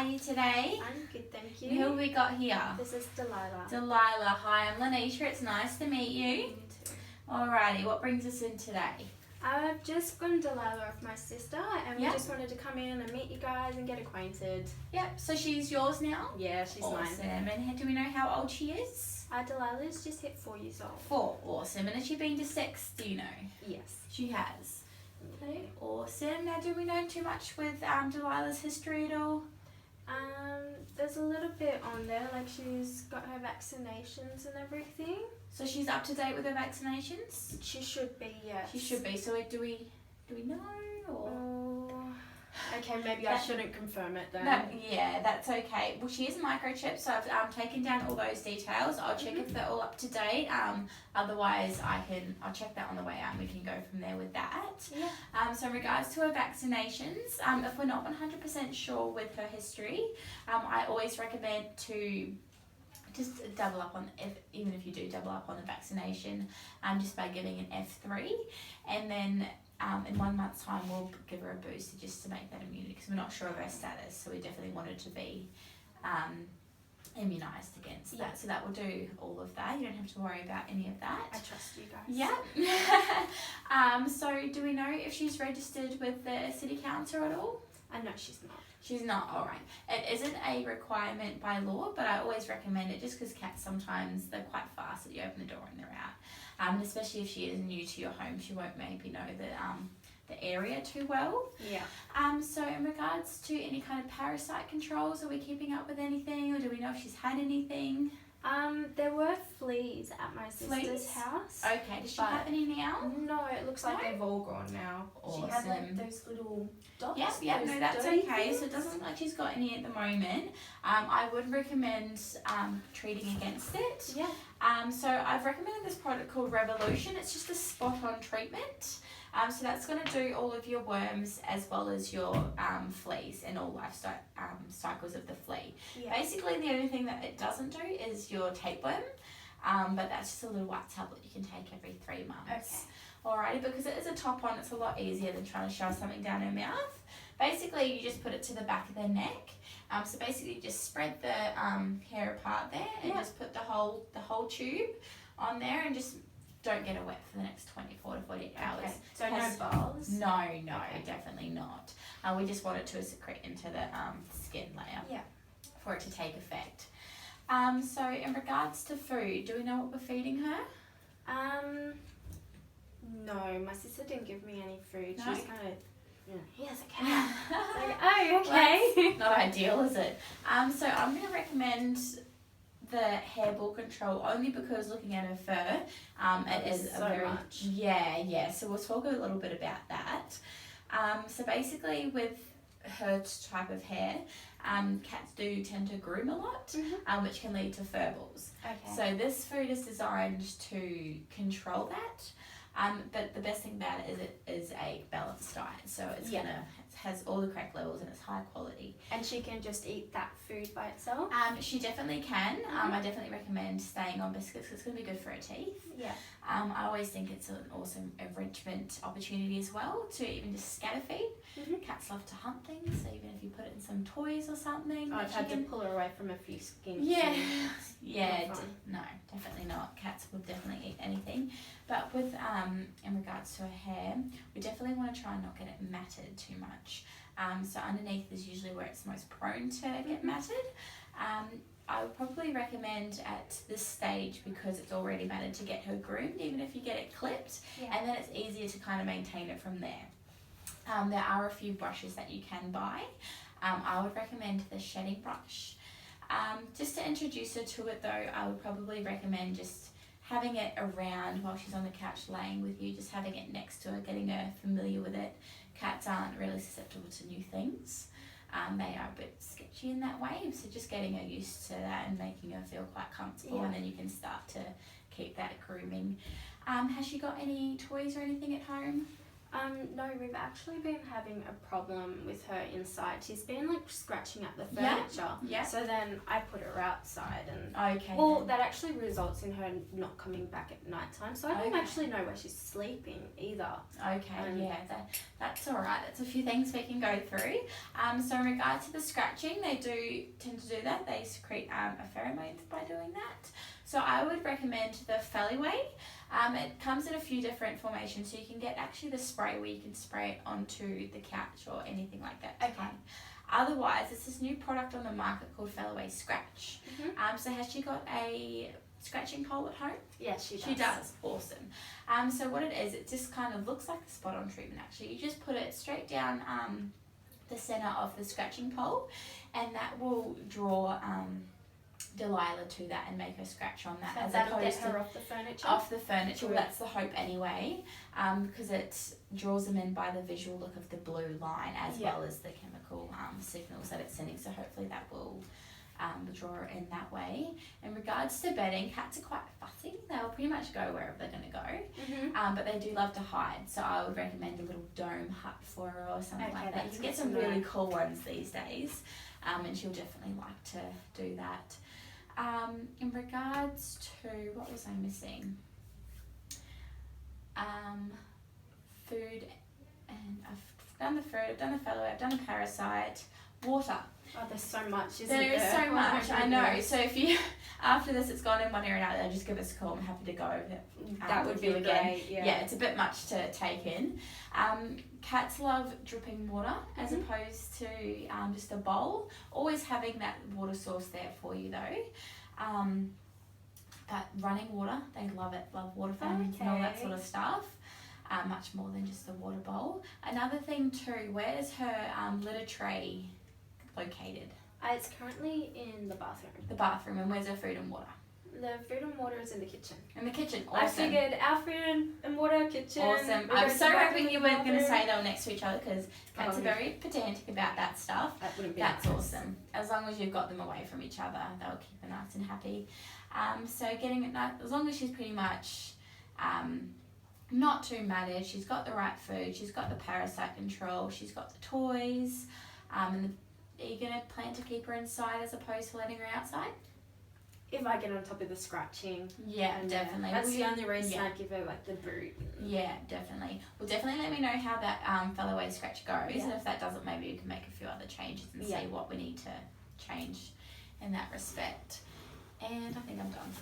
are you today? I'm good, thank you. Who have we got here? This is Delilah. Delilah. Hi, I'm Lanisha. It's nice to meet you. Me too. Alrighty, what brings us in today? I've just gotten Delilah off my sister and we Yep. just wanted to come in and meet you guys and get acquainted. Yep, so she's yours now? Yeah, she's mine. Awesome. And do we know how old she is? Delilah's just hit 4 years old. 4. Awesome. And has she been to 6, do you know? Yes. She has. Okay. Awesome. Now, do we know too much with Delilah's history at all? There's a little bit on there, like she's got her vaccinations and everything. So she's up to date with her vaccinations? She should be, yes. She should be. So do we know? Or? Oh, okay, maybe I shouldn't confirm it then. Yeah, that's okay. Well, she is microchipped, so I've taken down all those details. I'll check if they're all up to date. Otherwise, I'll check that on the way out, and we can go from there with that. Yeah. So in regards to her vaccinations, if we're not 100% sure with her history, I always recommend to just double up on, even if you do double up on the vaccination, just by giving an F3, and then in 1 month's time we'll give her a booster just to make that immunity, because we're not sure of her status, so we definitely wanted to be immunised against that. So that will do all of that. You don't have to worry about any of that. I trust you guys. Yeah. So do we know if she's registered with the city council at all? No, she's not. She's not, alright. It isn't a requirement by law, but I always recommend it just because cats sometimes, they're quite fast that you open the door and they're out. And especially if she is new to your home, she won't maybe know the area too well. Yeah. So in regards to any kind of parasite controls, are we keeping up with anything, or do we know if she's had anything? There were fleas at my sister's house. Okay, does she have any now? No, it looks like they've all gone now. Awesome. She had like those little dots. Yep, no, that's dirty okay. things. So it doesn't look like she's got any at the moment. I would recommend treating against it. Yeah. So I've recommended this product called Revolution. It's just a spot-on treatment. So that's going to do all of your worms as well as your fleas and all life cycles of the flea. Yeah. Basically, the only thing that it doesn't do is your tapeworm, but that's just a little white tablet you can take every 3 months. Okay. Alrighty, because it is a top-on, it's a lot easier than trying to shove something down her mouth. Basically, you just put it to the back of their neck. So basically, you just spread the hair apart there and just put the whole tube on there, and just don't get it wet for the next 24 to 48 hours. Okay. So no balls? No, okay. Definitely not. We just want it to secrete into the skin layer for it to take effect. So in regards to food, do we know what we're feeding her? No, my sister didn't give me any food. No? She was kind of, here's a cat. It's like, oh, okay. Well, not ideal, is it? So I'm going to recommend the hairball control, only because looking at her fur, it is so a very much. Yeah. So we'll talk a little bit about that. So basically, with her type of hair, cats do tend to groom a lot, which can lead to fur balls. Okay. So this food is designed to control that. But the best thing about it is a balanced diet. So it's it has all the correct levels and it's high quality. And she can just eat that food by itself? She definitely can. I definitely recommend staying on biscuits because it's going to be good for her teeth. Yeah. I always think it's an awesome enrichment opportunity as well to even just scatter feed. Cats love to hunt things, so even if you put it in some toys or something. I've had to pull her away from a few skins. No, definitely not. Cats will definitely eat anything. But with in regards to her hair, we definitely want to try and not get it matted too much. So underneath is usually where it's most prone to get matted. I would probably recommend at this stage, because it's already matted, to get her groomed, even if you get it clipped, and then it's easier to kind of maintain it from there. There are a few brushes that you can buy. I would recommend the shedding brush. Just to introduce her to it though, I would probably recommend just having it around while she's on the couch laying with you, just having it next to her, getting her familiar with it. Cats aren't really susceptible to new things. They are a bit sketchy in that way, so just getting her used to that and making her feel quite comfortable, and then you can start to keep that grooming. Has she got any toys or anything at home? No, we've actually been having a problem with her inside. She's been like scratching at the Yeah, furniture. yeah. So then I put her outside and Okay. well, then. that actually results in her not coming back at night time. So I don't Okay. actually know where she's sleeping either. Okay, yeah, that's all right. That's a few things we can go through. So in regards to the scratching, they do tend to do that. They secrete a pheromone by doing that. So I would recommend the Feline. It comes in a few different formations, so you can get actually the spray where you can spray it onto the couch or anything like that. Okay. Otherwise, there's this new product on the market called Feline Scratch. Mm-hmm. So has she got a scratching pole at home? Yes, she does. She does. Awesome. So what it is, it just kind of looks like a spot-on treatment actually. You just put it straight down the centre of the scratching pole, and that will draw Delilah to that and make her scratch on that. So as that'll opposed get her to off the furniture? off the furniture. Good. Well, that's the hope anyway, because it draws them in by the visual look of the blue line as well as the chemical signals that it's sending. So hopefully that will draw her in that way. In regards to bedding, cats are quite fussy. They'll pretty much go wherever they're going to go, Mm-hmm. but they do love to hide. So I would recommend a little dome hut for her or something like that. that's You get good some to know. really cool ones these days, and she'll definitely like to do that. In regards to, what was I missing? Food, and I've done the food, I've done the fellow, I've done a parasite, water. Oh, there's so much, isn't there? There is so Oh much, my I know. goodness. So if you, after this it's gone in one ear and out there, just give us a call. I'm happy to go over it. That would with be you again. great, Yeah, it's a bit much to take in. Cats love dripping water as Mhm. opposed to just a bowl. Always having that water source there for you though. But running water, they love it. Love water fountains and all that Okay. sort of stuff. Much more than just a water bowl. Another thing too, where's her litter tray located? It's currently in the bathroom. The bathroom. And where's her food and water? The food and water is in the kitchen. In the kitchen. Awesome. I figured our food and water, kitchen. Awesome. we I'm go to so the bathroom hoping you and weren't going to bathroom. say they were next to each other, because cats are very pedantic about that stuff. That wouldn't be That's nice. awesome. As long as you've got them away from each other, they'll keep her nice and happy. So getting it nice, as long as she's pretty much not too matted, she's got the right food, she's got the parasite control, she's got the toys, and are you going to plan to keep her inside as opposed to letting her outside? If I get on top of the scratching. Yeah, and definitely. That's Will the you- only reason yeah. I give her like the boot. Yeah, definitely. Well, definitely let me know how that fellow way scratch goes, Yeah. and if that doesn't, maybe we can make a few other changes and Yeah. see what we need to change in that respect. And I think I'm done.